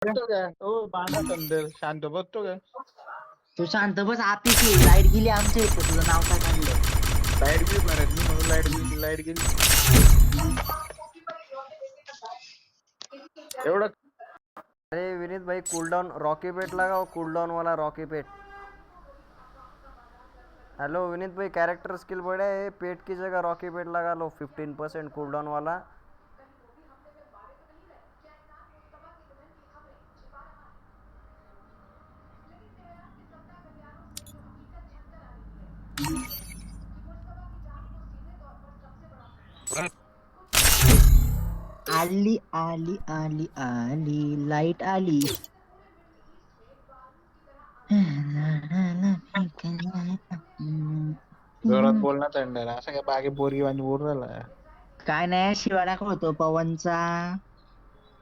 बसतो का हो बांधा थंडर शांत बसतो का तू शांत बस आपली लाईट गेली आमच्या इथे तुझं नाव काय काढलं लाईट बिल भरत नाही म्हणून लाईट गेली एवढं अरे विनीत भाई कूलडाउन रॉकी पेट लगाओ कूलडाउन वाला रॉकी पेट हेलो विनीत भाई कैरेक्टर स्किल बढ़िया है पेट की जगह रॉकी पेट लगा लो 15% कूलडाउन वाला आली आली आली आली लाईट आली जोरात बोल ना थंडर असं काय बागे पोरगी वाणी बोल राहिला काय नाही शिवाय दाखवतो पवनचा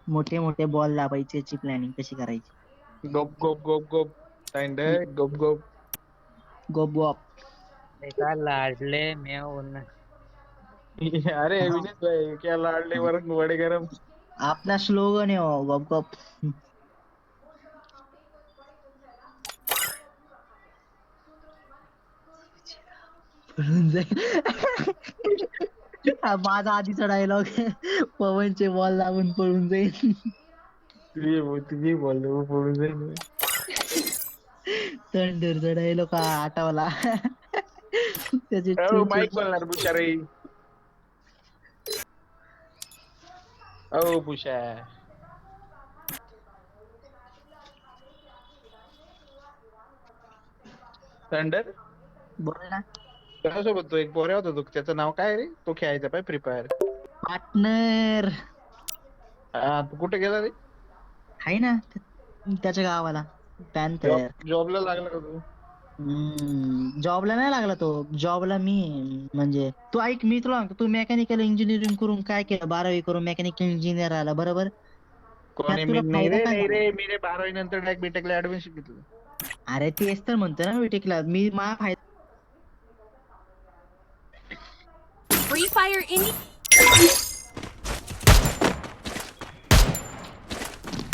मोठे मोठे बॉल दाबायचे याची प्लॅनिंग कशी करायची गोप गोप गोप गोप थंडर गोप गोप गोप गोप काय लाडले म्याव बोलना अरे विनीत भाई क्या लाडले वरण वडे गरम आपला स्लोगन आहे हो, गप गप पळून जाईल हा माझा आधीचा डायलॉग पवनचे बॉल लागून पळून जाईल तुझी बोल बोलून जाईल थंडरचा डायलॉग आठवला त्याचे माईक बोलणार बुशारे ओ बुशा थंडर बोल ना त्याच्यासोबत तो एक पोऱ्या होता तो त्याचं नाव काय रे तो खेळायचा पाय फ्री फायर पार्टनर हा तू कुठे गेला रे आहे ना त्याच्या गावाला पॅन्थर जॉबला लागला का तू जॉबला नाही लागला तो जॉबला मी म्हणजे तू ऐक मी तुला सांगतो तू मेकॅनिकल इंजिनिअरिंग करून काय केलं 12वी करून मेकॅनिकल इंजिनियर आला बरोबर कोणी मी नाही रे मी रे 12वी नंतर डायरेक्ट बीटेकला ऍडमिशन घेतलं अरे तेच तर म्हणतो ना बीटेकला मी माझा फायदा Free Fire Indie.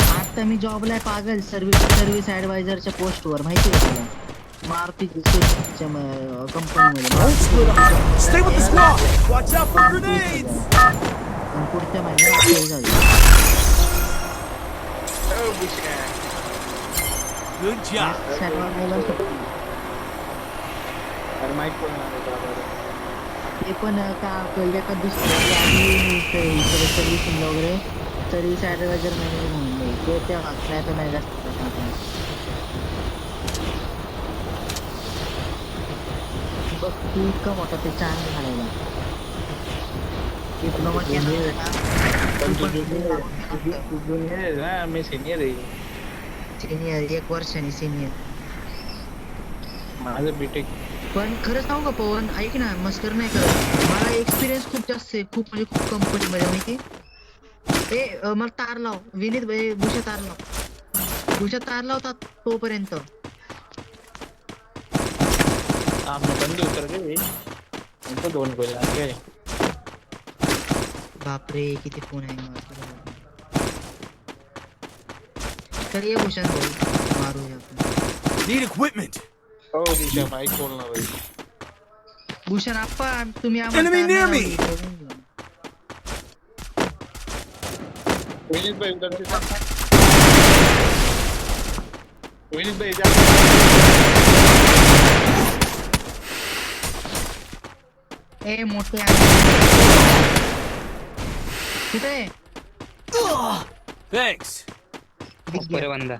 आता मी जॉबला आहे पागल सर्व्हिस ऍडवायझरच्या पोस्टवर माहिती आहे तुला मारुती सुझुकीच्या कंपनीमध्ये Stay with the squad. Watch out for grenades. पुढच्या महिन्यात हे झालं. ओ बुशा Good job. सॅटर्डेला सुट्टी. अरे माईक बोलणार ते पण का एका दुसऱ्या सर्व्हिसिंग वगैरे सर्व्हिस ऍडवायझर मॅनेजर म्हणून ते तेव्हा नाही तर नाही जास्त बघ तू इतका मोठा ते चान्स घालायला डिप्लोमा केला ना मी सिनियर आहे सिनियर 1 वर्षाने सिनियर माझं बीटेक पण खरं सांगू का पवन ऐक ना मस्कर नाही करत मला एक्सपिरियन्स खूप जास्त आहे खूप म्हणजे खूप कंपनीमध्ये माहिती मला तार लाव विनीत भाई भूषा तार लावतात तोपर्यंत आमने बंद उतर गए उनको 2 गोल लग गए बापरे किती फोन आहे तर ये भूषण भाऊ मारूया आपण Need equipment. ओ दिशा माईक बोलणार भाई भूषण आप्पा तुम्ही Enemy near me. विनीत भाई उधर से विनीत भाई ए मोठे कुठे Thanks. ऊपर बंदा